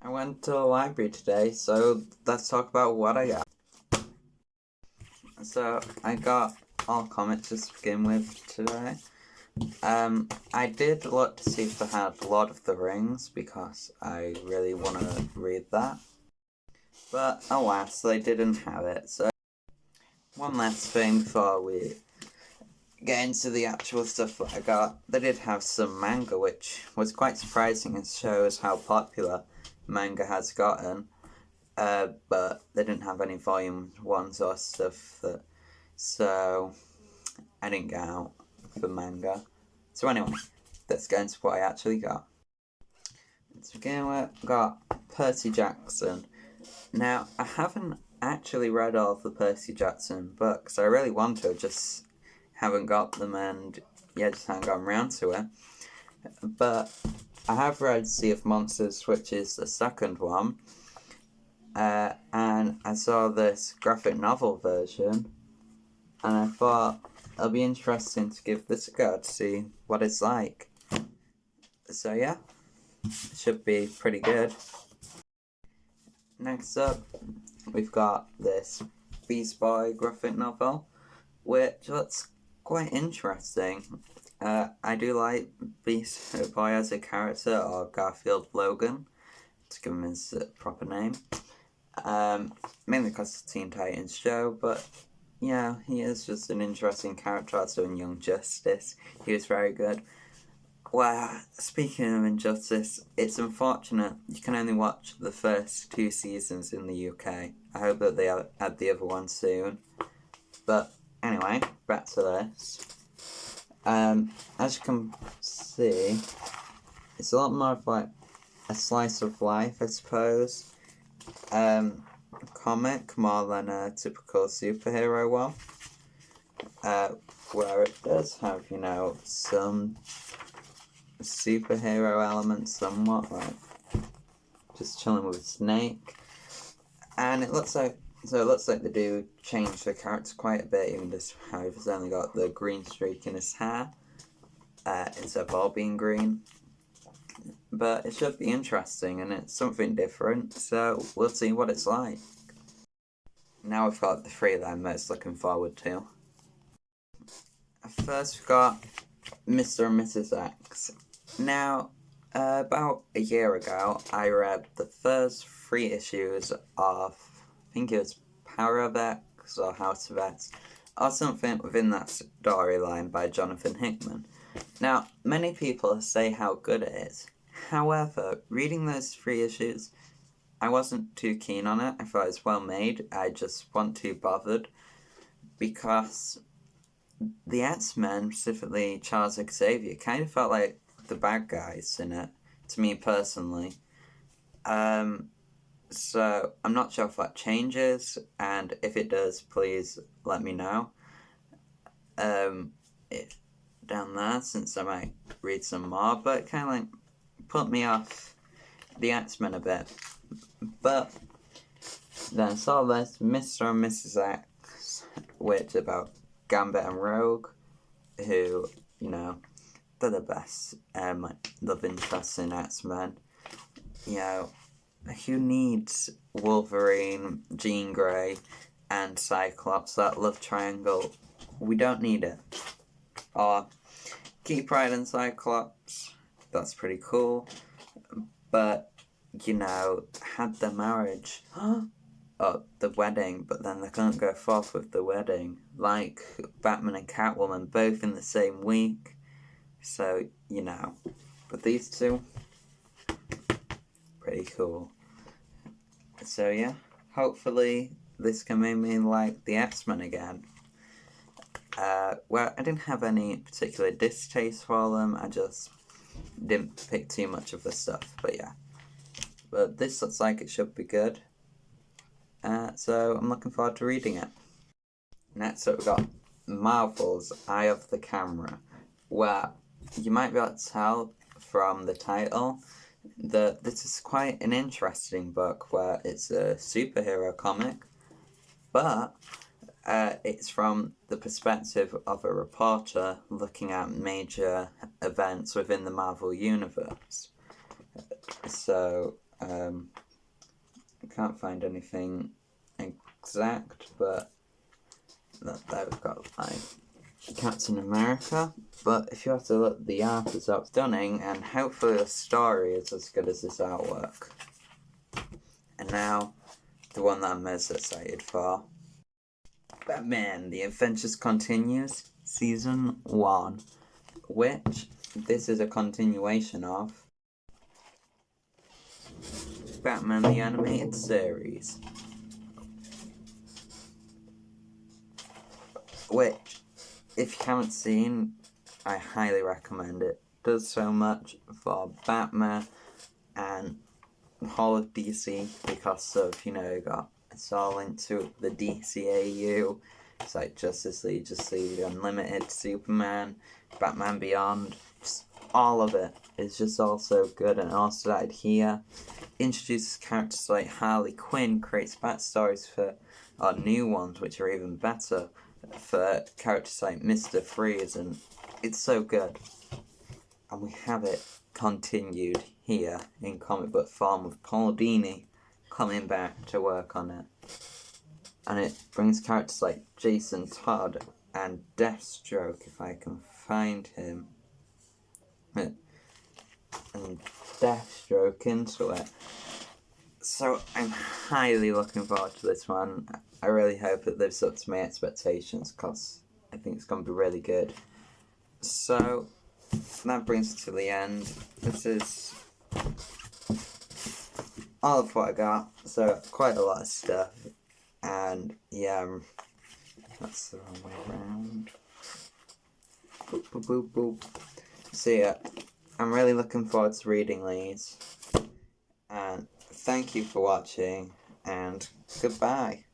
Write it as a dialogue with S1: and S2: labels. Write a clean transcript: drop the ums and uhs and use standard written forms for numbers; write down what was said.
S1: I went to the library today, so let's talk about what I got. So, I got all comics to begin with today. I did look to see if they had Lord of the Rings, because I really want to read that. But alas, they didn't have it, so one last thing before we get into the actual stuff that I got. They did have some manga, which was quite surprising and shows how popular manga has gotten. But they didn't have any volume ones or stuff so I didn't get out for manga. So anyway, let's get into what I actually got. To begin with, I got Percy Jackson. Now, I haven't actually read all of the Percy Jackson books. I really want to, just haven't got them, and just haven't gotten around to it. But I have read Sea of Monsters, which is the second one. And I saw this graphic novel version, and I thought it'll be interesting to give this a go to see what it's like. So yeah, it should be pretty good. Next up, we've got this Beast Boy graphic novel, which looks quite interesting. I do like Beast Boy as a character, or Garfield Logan, to give him his proper name. Mainly because it's a Teen Titans show, but yeah, he is just an interesting character. Also in Young Justice, he was very good. Well, speaking of Injustice, it's unfortunate you can only watch the first 2 seasons in the UK. I hope that they add the other one soon. But anyway, back to this. As you can see, it's a lot more of like a slice of life, I suppose. Comic more than a typical superhero one. Where it does have, some superhero elements somewhat, like just chilling with a snake. And it looks like they do change the character quite a bit, even just how he's only got the green streak in his hair, instead of all being green. But it should be interesting, and it's something different, so we'll see what it's like. Now we've got the 3 that I'm most looking forward to. First we've got Mr. and Mrs. X. Now, about a year ago, I read the first 3 issues of, I think it was Power of X or House of X, or something within that storyline by Jonathan Hickman. Now, many people say how good it is. However, reading those 3 issues, I wasn't too keen on it. I thought it was well made. I just wasn't too bothered, because the X-Men, specifically Charles Xavier, kind of felt like the bad guys in it, to me personally. So I'm not sure if that changes, and if it does, please let me know. Down there, since I might read some more, but it kind of like put me off the X-Men a bit. But then I saw this Mr. and Mrs. X, which is about Gambit and Rogue, who, they're the best love interests in X-Men. Who needs Wolverine, Jean Grey, and Cyclops, that love triangle? We don't need it. Or Kitty Pryde and Cyclops, that's pretty cool. But, had the marriage, or the wedding, but then they couldn't go forth with the wedding. Like Batman and Catwoman, both in the same week. So, but these 2, pretty cool. So yeah, hopefully this can make me like the X-Men again. Well, I didn't have any particular distaste for them, I just didn't pick too much of the stuff, but yeah. But this looks like it should be good. So I'm looking forward to reading it. Next up, we've got Marvel's Eye of the Camera, where you might be able to tell from the title that this is quite an interesting book, where it's a superhero comic, but it's from the perspective of a reporter looking at major events within the Marvel Universe. So I can't find anything exact, but there we've got like Captain America. But if you have to look, the art is up stunning, and hopefully the story is as good as this artwork. And now, the one that I'm most excited for. Batman, The Adventures Continues, Season 1. Which, this is a continuation of Batman the Animated Series. Which, if you haven't seen, I highly recommend it. It does so much for Batman and the whole of DC because of, it's all into the DCAU. It's like Justice League Unlimited, Superman, Batman Beyond, just all of it is just all so good. And also started here, introduces characters like Harley Quinn, creates backstories for new ones which are even better for characters like Mr. Freeze, and it's so good. And we have it continued here in comic book form with Paul Dini coming back to work on it. And it brings characters like Jason Todd and Deathstroke, if I can find him, and Deathstroke into it. So I'm highly looking forward to this one. I really hope it lives up to my expectations because I think it's going to be really good. So that brings us to the end. This is all of what I got. So quite a lot of stuff. And yeah, that's the wrong way around. Boop, boop, boop, boop. So yeah, I'm really looking forward to reading these. And thank you for watching, and goodbye.